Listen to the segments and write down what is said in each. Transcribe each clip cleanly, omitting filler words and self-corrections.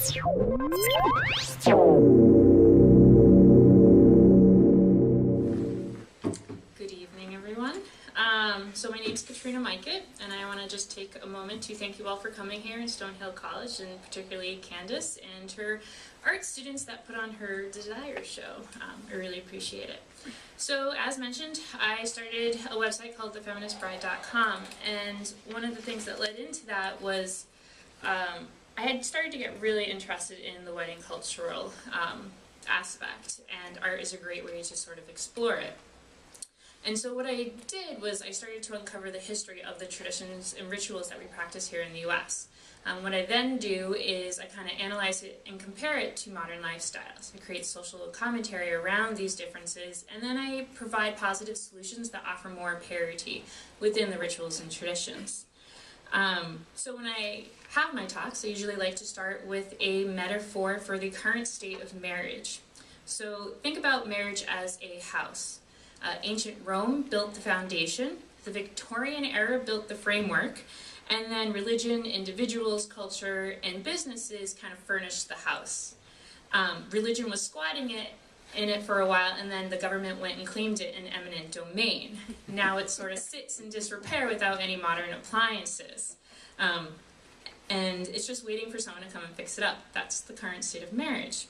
Good evening, everyone. So my name is Katrina Mikett, and I want to just take a moment to thank you all for coming here in Stonehill College, and particularly Candace and her art students that put on her Desire show. I really appreciate it. So as mentioned, I started a website called thefeministbride.com, and one of the things that led into that was I had started to get really interested in the wedding cultural aspect, and art is a great way to sort of explore it. And so what I did was I started to uncover the history of the traditions and rituals that we practice here in the US. What I then do is I kind of analyze it and compare it to modern lifestyles. I create social commentary around these differences, and then I provide positive solutions that offer more parity within the rituals and traditions. So when I have my talks, I usually like to start with a metaphor for the current state of marriage. So think about marriage as a house. Ancient Rome built the foundation, the Victorian era built the framework, and then religion, individuals, culture, and businesses kind of furnished the house. Religion was squatting in it for a while, and then the government went and claimed it an eminent domain. Now it sort of sits in disrepair without any modern appliances. And it's just waiting for someone to come and fix it up. That's the current state of marriage.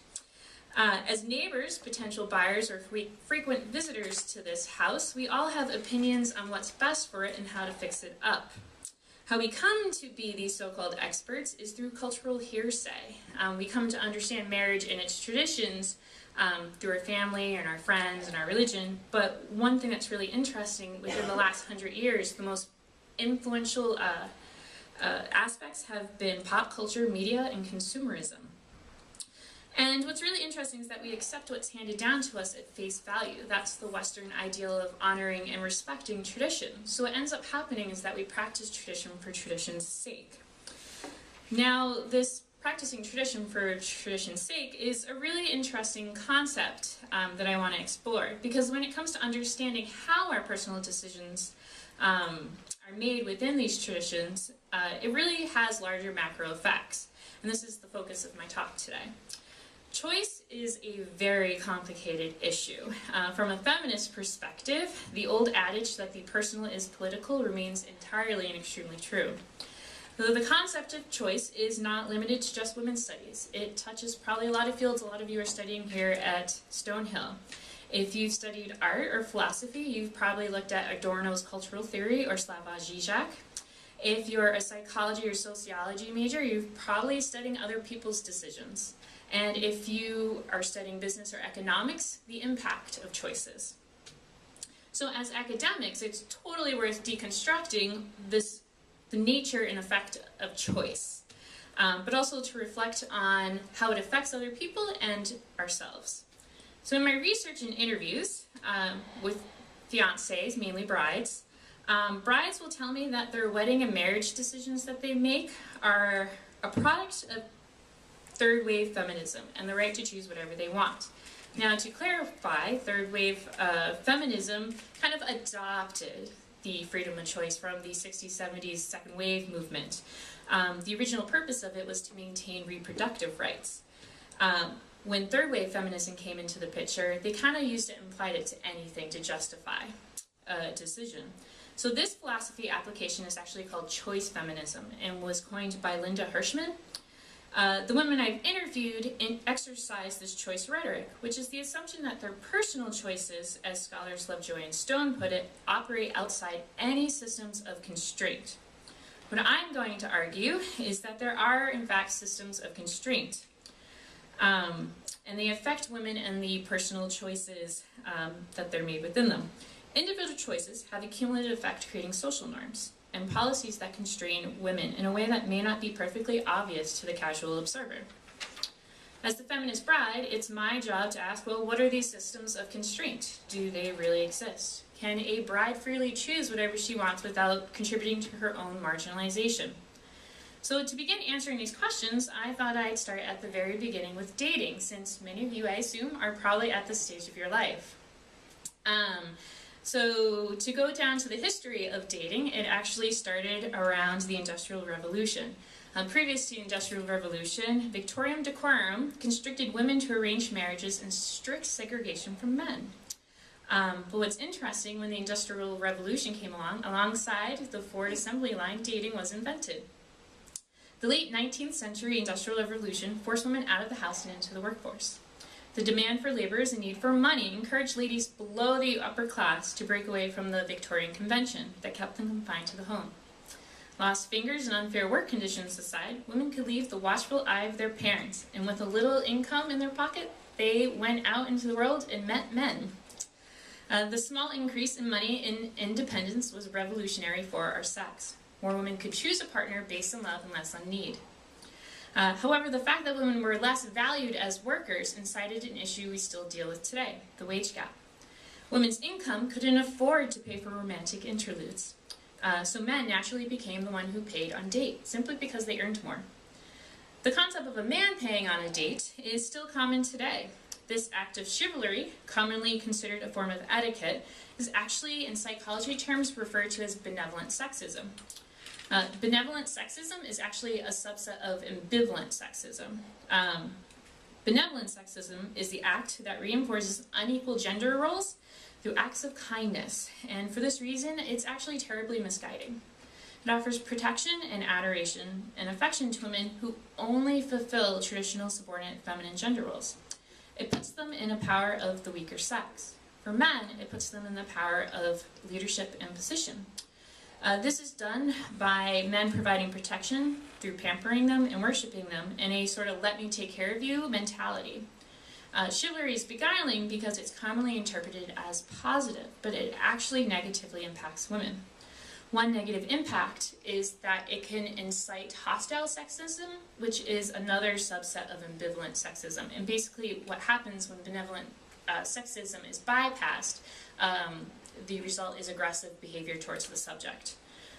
As neighbors, potential buyers, or frequent visitors to this house, we all have opinions on what's best for it and how to fix it up. How we come to be these so-called experts is through cultural hearsay. We come to understand marriage and its traditions through our family and our friends and our religion, but one thing that's really interesting within the last 100 years, the most influential aspects have been pop culture, media, and consumerism. And what's really interesting is that we accept what's handed down to us at face value. That's the Western ideal of honoring and respecting tradition. So what ends up happening is that we practice tradition for tradition's sake. Now, this practicing tradition for tradition's sake is a really interesting concept that I want to explore, because when it comes to understanding how our personal decisions are made within these traditions, it really has larger macro effects. And this is the focus of my talk today. Choice is a very complicated issue. From a feminist perspective, the old adage that the personal is political remains entirely and extremely true. Though the concept of choice is not limited to just women's studies. It touches probably a lot of fields a lot of you are studying here at Stonehill. If you've studied art or philosophy, you've probably looked at Adorno's cultural theory or Slavoj Žižek. If you're a psychology or sociology major, you're probably studying other people's decisions. And if you are studying business or economics, the impact of choices. So as academics, it's totally worth deconstructing the nature and effect of choice, but also to reflect on how it affects other people and ourselves. So in my research and interviews with fiancés, mainly brides, brides will tell me that their wedding and marriage decisions that they make are a product of third wave feminism and the right to choose whatever they want. Now, to clarify, third wave feminism kind of adopted the freedom of choice from the 60s, 70s second wave movement. The original purpose of it was to maintain reproductive rights. When third wave feminism came into the picture, they kind of used it and applied it to anything to justify a decision. So this philosophy application is actually called choice feminism and was coined by Linda Hirschman. The women I've interviewed exercise this choice rhetoric, which is the assumption that their personal choices, as scholars Lovejoy and Stone put it, operate outside any systems of constraint. What I'm going to argue is that there are, in fact, systems of constraint, and they affect women and the personal choices that they're made within them. Individual choices have a cumulative effect creating social norms and policies that constrain women in a way that may not be perfectly obvious to the casual observer. As the feminist bride, it's my job to ask, well, what are these systems of constraint? Do they really exist? Can a bride freely choose whatever she wants without contributing to her own marginalization? So to begin answering these questions, I thought I'd start at the very beginning with dating, since many of you, I assume, are probably at this stage of your life. So to go down to the history of dating, it actually started around the Industrial Revolution. Previous to the Industrial Revolution, Victorium decorum constricted women to arranged marriages and strict segregation from men. But what's interesting, when the Industrial Revolution came along, alongside the Ford assembly line, dating was invented. The late 19th century Industrial Revolution forced women out of the house and into the workforce. The demand for laborers and need for money encouraged ladies below the upper class to break away from the Victorian convention that kept them confined to the home. Lost fingers and unfair work conditions aside, women could leave the watchful eye of their parents, and with a little income in their pocket, they went out into the world and met men. The small increase in money and independence was revolutionary for our sex. More women could choose a partner based on love and less on need. However, the fact that women were less valued as workers incited an issue we still deal with today, the wage gap. Women's income couldn't afford to pay for romantic interludes. So men naturally became the one who paid on date, simply because they earned more. The concept of a man paying on a date is still common today. This act of chivalry, commonly considered a form of etiquette, is actually, in psychology terms, referred to as benevolent sexism. Benevolent sexism is actually a subset of ambivalent sexism. Benevolent sexism is the act that reinforces unequal gender roles through acts of kindness, and for this reason, it's actually terribly misguiding. It offers protection and adoration and affection to women who only fulfill traditional subordinate feminine gender roles. It puts them in a power of the weaker sex. For men, it puts them in the power of leadership and position. This is done by men providing protection through pampering them and worshiping them in a sort of let me take care of you mentality. Chivalry is beguiling because it's commonly interpreted as positive, but it actually negatively impacts women. One negative impact is that it can incite hostile sexism, which is another subset of ambivalent sexism. And basically what happens when benevolent sexism is bypassed, the result is aggressive behavior towards the subject.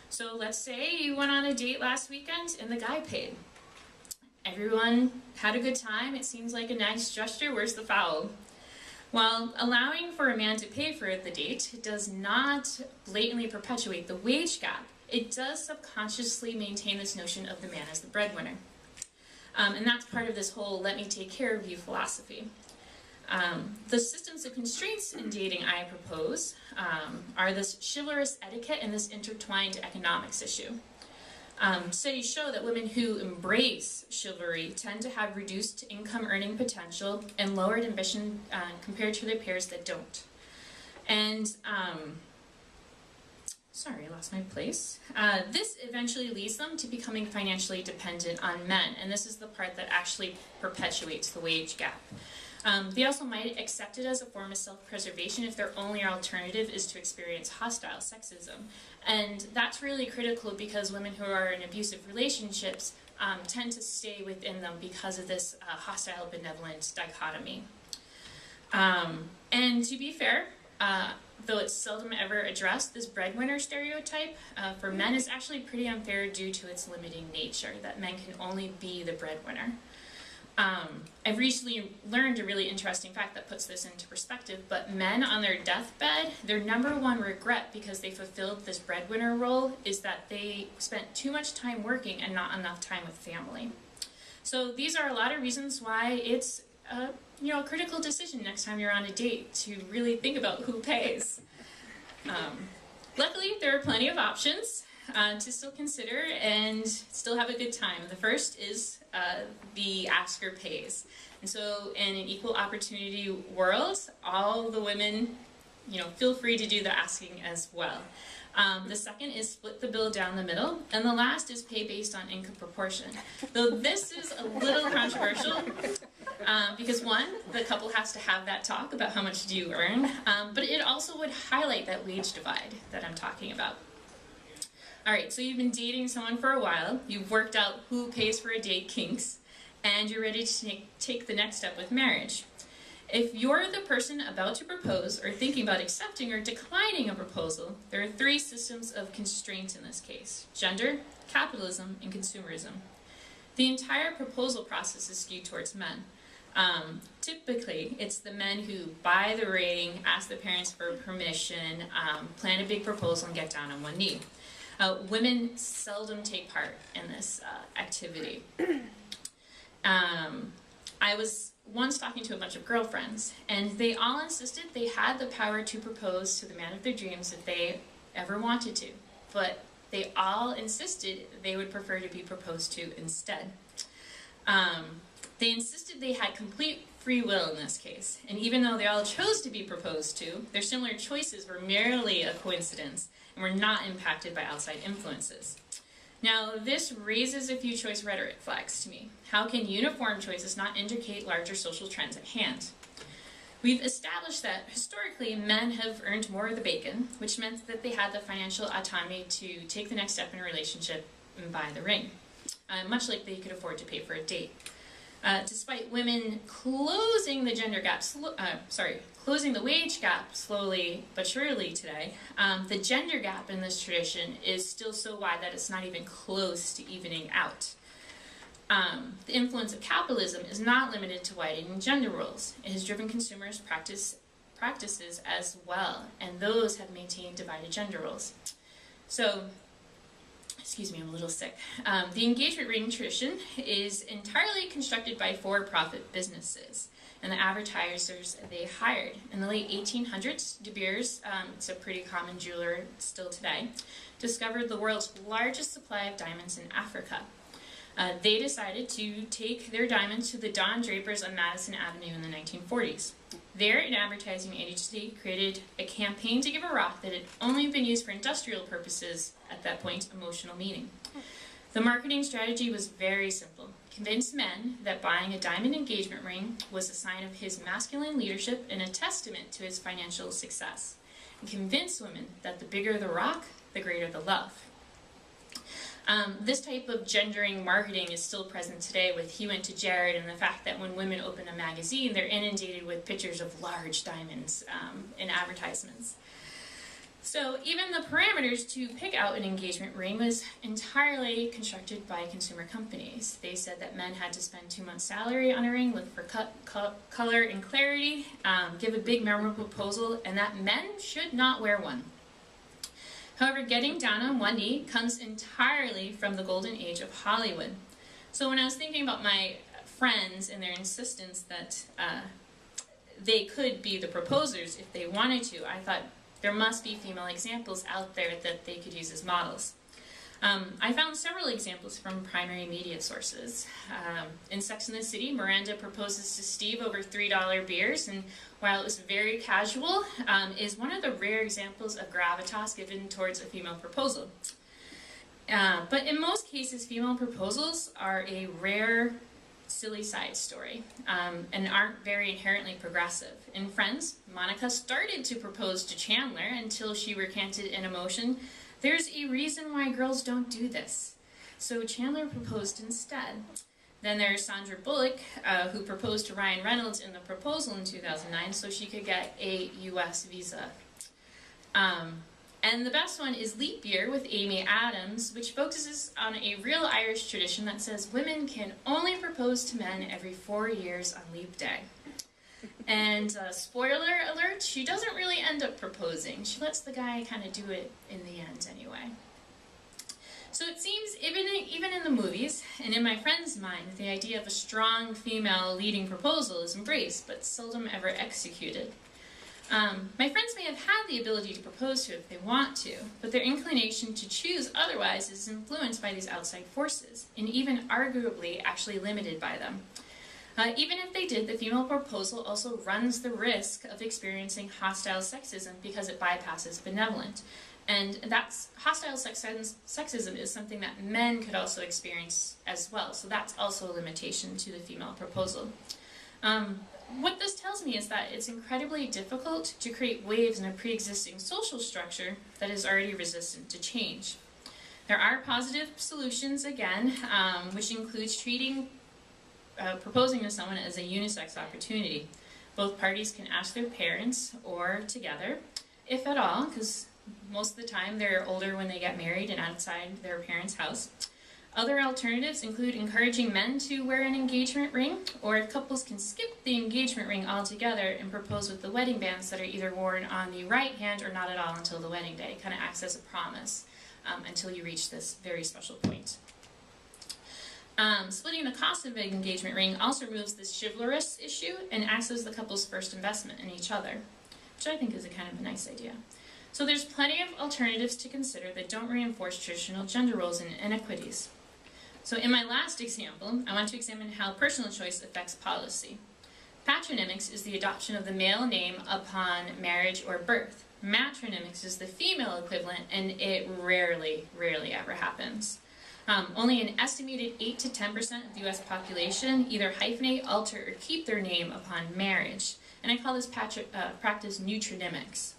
So let's say you went on a date last weekend and the guy paid. Everyone had a good time, it seems like a nice gesture, where's the foul? While allowing for a man to pay for the date does not blatantly perpetuate the wage gap, it does subconsciously maintain this notion of the man as the breadwinner. And that's part of this whole let me take care of you philosophy. The systems of constraints in dating I propose are this chivalrous etiquette and this intertwined economics issue. Studies show that women who embrace chivalry tend to have reduced income earning potential and lowered ambition compared to their peers that don't. And, sorry, I lost my place. This eventually leads them to becoming financially dependent on men, and this is the part that actually perpetuates the wage gap. They also might accept it as a form of self-preservation if their only alternative is to experience hostile sexism. And that's really critical because women who are in abusive relationships tend to stay within them because of this hostile benevolent dichotomy. And to be fair, though it's seldom ever addressed, this breadwinner stereotype for men is actually pretty unfair due to its limiting nature, that men can only be the breadwinner. I've recently learned a really interesting fact that puts this into perspective, but men on their deathbed, their #1 regret because they fulfilled this breadwinner role is that they spent too much time working and not enough time with family. So these are a lot of reasons why it's a critical decision next time you're on a date to really think about who pays. Luckily, there are plenty of options to still consider and still have a good time. The first is the asker pays. And so in an equal opportunity world, all the women, feel free to do the asking as well. The second is split the bill down the middle, and the last is pay based on income proportion. Though this is a little controversial, because one, the couple has to have that talk about how much do you earn, but it also would highlight that wage divide that I'm talking about. Alright, so you've been dating someone for a while, you've worked out who pays for a date kinks, and you're ready to take the next step with marriage. If you're the person about to propose or thinking about accepting or declining a proposal, there are 3 systems of constraints in this case: gender, capitalism, and consumerism. The entire proposal process is skewed towards men. Typically, it's the men who buy the ring, ask the parents for permission, plan a big proposal, and get down on one knee. Women seldom take part in this activity. I was once talking to a bunch of girlfriends, and they all insisted they had the power to propose to the man of their dreams if they ever wanted to, but they all insisted they would prefer to be proposed to instead. They insisted they had complete free will in this case, and even though they all chose to be proposed to, their similar choices were merely a coincidence and were not impacted by outside influences. Now, this raises a few choice rhetoric flags to me. How can uniform choices not indicate larger social trends at hand? We've established that, historically, men have earned more of the bacon, which meant that they had the financial autonomy to take the next step in a relationship and buy the ring, much like they could afford to pay for a date. Despite women closing the closing the wage gap slowly but surely today, the gender gap in this tradition is still so wide that it's not even close to evening out. The influence of capitalism is not limited to widening gender roles. It has driven consumers' practices as well, and those have maintained divided gender roles. So, excuse me, I'm a little sick. The engagement ring tradition is entirely constructed by for-profit businesses and the advertisers they hired. In the late 1800s, De Beers, it's a pretty common jeweler still today, discovered the world's largest supply of diamonds in Africa. They decided to take their diamonds to the Don Drapers on Madison Avenue in the 1940s. There, an advertising agency created a campaign to give a rock that had only been used for industrial purposes, at that point, emotional meaning. The marketing strategy was very simple. Convince men that buying a diamond engagement ring was a sign of his masculine leadership and a testament to his financial success. And convince women that the bigger the rock, the greater the love. This type of gendering marketing is still present today with He Went to Jared and the fact that when women open a magazine, they're inundated with pictures of large diamonds in advertisements. So even the parameters to pick out an engagement ring was entirely constructed by consumer companies. They said that men had to spend 2 months' salary on a ring, look for color and clarity, give a big memorable proposal, and that men should not wear one. However, getting down on one knee comes entirely from the golden age of Hollywood. So when I was thinking about my friends and their insistence that they could be the proposers if they wanted to, I thought there must be female examples out there that they could use as models. I found several examples from primary media sources. In Sex and the City, Miranda proposes to Steve over $3 beers, and while it was very casual, is one of the rare examples of gravitas given towards a female proposal. But in most cases, female proposals are a rare, silly side story and aren't very inherently progressive. In Friends, Monica started to propose to Chandler until she recanted in emotion, "There's a reason why girls don't do this." So Chandler proposed instead. Then there's Sandra Bullock, who proposed to Ryan Reynolds in The Proposal in 2009 so she could get a US visa. And the best one is Leap Year with Amy Adams, which focuses on a real Irish tradition that says women can only propose to men every 4 years on Leap Day. And spoiler alert, she doesn't really end up proposing. She lets the guy kind of do it in the end anyway. So it seems even in the movies, and in my friend's mind, the idea of a strong female leading proposal is embraced, but seldom ever executed. My friends may have had the ability to propose to if they want to, but their inclination to choose otherwise is influenced by these outside forces, and even arguably actually limited by them. Even if they did, the female proposal also runs the risk of experiencing hostile sexism because it bypasses benevolent. And that's hostile sexism is something that men could also experience as well, so that's also a limitation to the female proposal. What this tells me is that it's incredibly difficult to create waves in a pre-existing social structure that is already resistant to change. There are positive solutions, again, which includes proposing to someone as a unisex opportunity. Both parties can ask their parents or together, if at all, because most of the time they're older when they get married and outside their parents' house. Other alternatives include encouraging men to wear an engagement ring, or if couples can skip the engagement ring altogether and propose with the wedding bands that are either worn on the right hand or not at all until the wedding day. It kind of acts as a promise. until you reach this very special point. Splitting the cost of an engagement ring also removes this chivalrous issue and acts as the couple's first investment in each other, which I think is a kind of a nice idea. So there's plenty of alternatives to consider that don't reinforce traditional gender roles and inequities. So in my last example, I want to examine how personal choice affects policy. Patronymics is the adoption of the male name upon marriage or birth. Matronymics is the female equivalent, and it rarely ever happens. Only an estimated 8 to 10% of the U.S. population either hyphenate, alter, or keep their name upon marriage. And I call this practice neutronymics.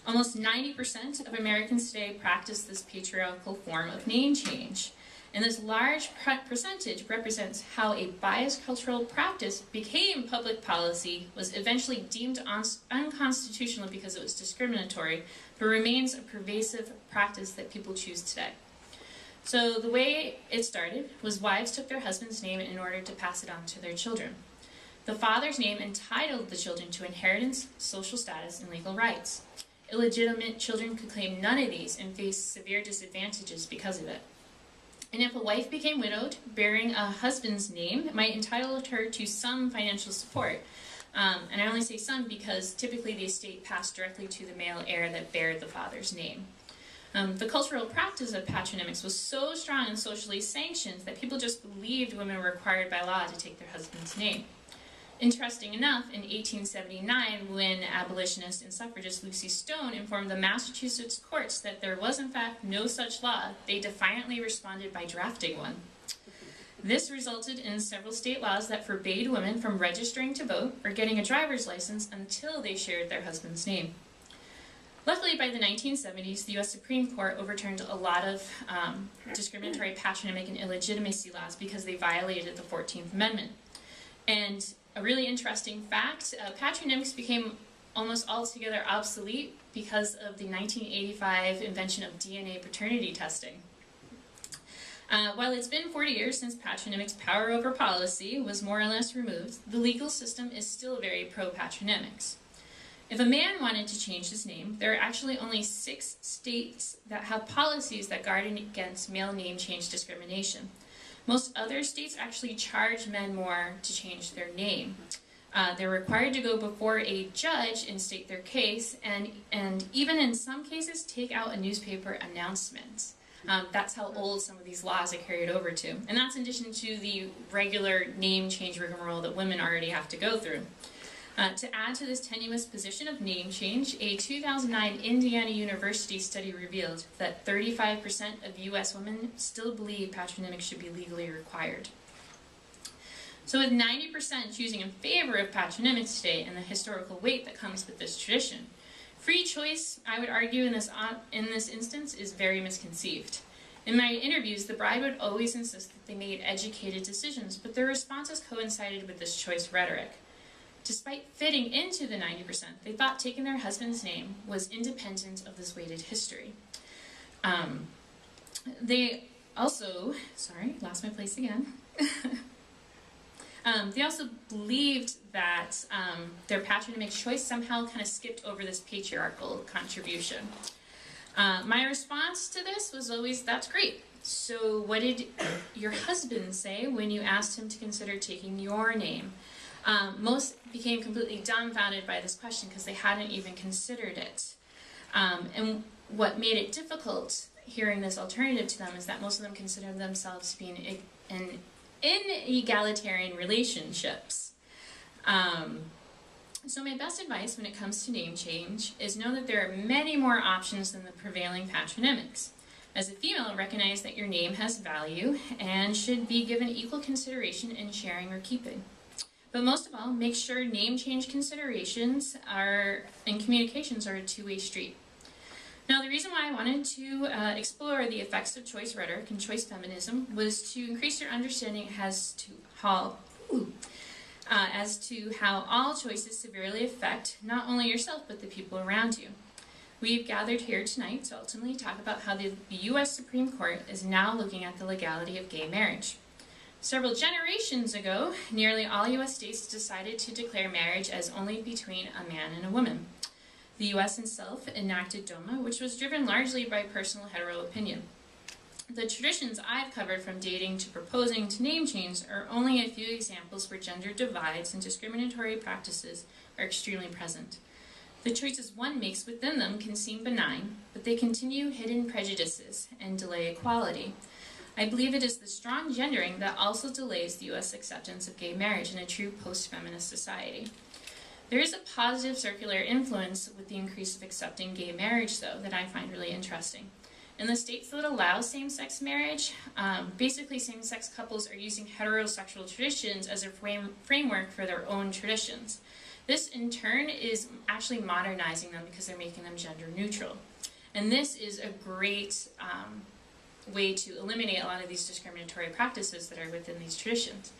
Almost 90% of Americans today practice this patriarchal form of name change. And this large percentage represents how a biased cultural practice became public policy, was eventually deemed unconstitutional because it was discriminatory, but remains a pervasive practice that people choose today. So the way it started was wives took their husband's name in order to pass it on to their children. The father's name entitled the children to inheritance, social status, and legal rights. Illegitimate children could claim none of these and face severe disadvantages because of it. And if a wife became widowed, bearing a husband's name might entitle her to some financial support. And I only say some because typically the estate passed directly to the male heir that bared the father's name. The cultural practice of patronymics was so strong and socially sanctioned that people just believed women were required by law to take their husband's name. Interesting enough, in 1879, when abolitionist and suffragist Lucy Stone informed the Massachusetts courts that there was in fact no such law, they defiantly responded by drafting one. This resulted in several state laws that forbade women from registering to vote or getting a driver's license until they shared their husband's name. Luckily, by the 1970s, the U.S. Supreme Court overturned a lot of discriminatory patronymic and illegitimacy laws because they violated the 14th Amendment. And a really interesting fact, patronymics became almost altogether obsolete because of the 1985 invention of DNA paternity testing. While it's been 40 years since patronymics' power over policy was more or less removed, the legal system is still very pro-patronymics. If a man wanted to change his name, there are actually only 6 states that have policies that guard against male name change discrimination. Most other states actually charge men more to change their name. They're required to go before a judge and state their case, and even in some cases take out a newspaper announcement. That's how old some of these laws are carried over to. And that's in addition to the regular name change rigmarole that women already have to go through. To add to this tenuous position of name change, a 2009 Indiana University study revealed that 35% of U.S. women still believe patronymics should be legally required. So with 90% choosing in favor of patronymics today and the historical weight that comes with this tradition, free choice, I would argue, in this instance, is very misconceived. In my interviews, the bride would always insist that they made educated decisions, but their responses coincided with this choice rhetoric. Despite fitting into the 90%, they thought taking their husband's name was independent of this weighted history. They also, sorry, lost my place again. They also believed that their patronymic choice somehow kind of skipped over this patriarchal contribution. My response to this was always, that's great. So what did your husband say when you asked him to consider taking your name? Most became completely dumbfounded by this question because they hadn't even considered it. And what made it difficult hearing this alternative to them is that most of them considered themselves being in egalitarian relationships. So my best advice when it comes to name change is know that there are many more options than the prevailing patronymics. As a female, recognize that your name has value and should be given equal consideration in sharing or keeping. But most of all, make sure name change considerations and communications are a two-way street. Now, the reason why I wanted to explore the effects of choice rhetoric and choice feminism was to increase your understanding as to how all choices severely affect not only yourself, but the people around you. We've gathered here tonight to ultimately talk about how the U.S. Supreme Court is now looking at the legality of gay marriage. Several generations ago, nearly all U.S. states decided to declare marriage as only between a man and a woman. The US itself enacted DOMA, which was driven largely by personal hetero opinion. The traditions I've covered, from dating to proposing to name change, are only a few examples where gender divides and discriminatory practices are extremely present. The choices one makes within them can seem benign, but they continue hidden prejudices and delay equality. I believe it is the strong gendering that also delays the US acceptance of gay marriage in a true post-feminist society. There is a positive circular influence with the increase of accepting gay marriage, though, that I find really interesting. In the states that allow same-sex marriage, basically same-sex couples are using heterosexual traditions as a framework for their own traditions. This, in turn, is actually modernizing them because they're making them gender neutral. And this is a great way to eliminate a lot of these discriminatory practices that are within these traditions.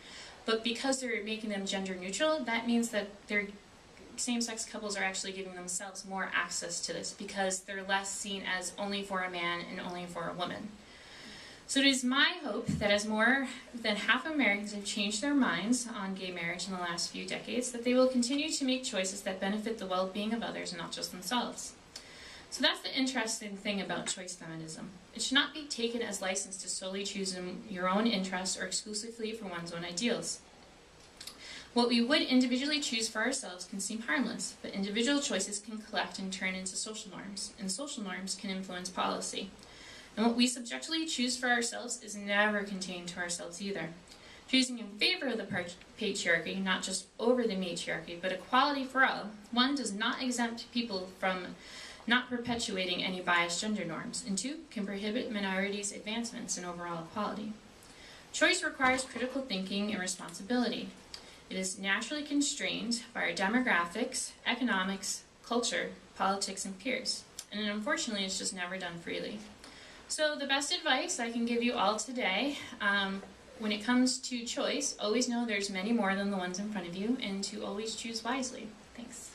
But because they're making them gender neutral, that means that same-sex couples are actually giving themselves more access to this because they're less seen as only for a man and only for a woman. So it is my hope that as more than half Americans have changed their minds on gay marriage in the last few decades, that they will continue to make choices that benefit the well-being of others and not just themselves. So that's the interesting thing about choice feminism. It should not be taken as license to solely choose your own interests or exclusively for one's own ideals. What we would individually choose for ourselves can seem harmless, but individual choices can collect and turn into social norms, and social norms can influence policy. And what we subjectively choose for ourselves is never contained to ourselves either. Choosing in favor of the patriarchy, not just over the matriarchy, but equality for all, one, does not exempt people from not perpetuating any biased gender norms, and two, can prohibit minorities' advancements in overall equality. Choice requires critical thinking and responsibility. It is naturally constrained by our demographics, economics, culture, politics, and peers. And unfortunately, it's just never done freely. So the best advice I can give you all today, when it comes to choice, always know there's many more than the ones in front of you, and to always choose wisely. Thanks.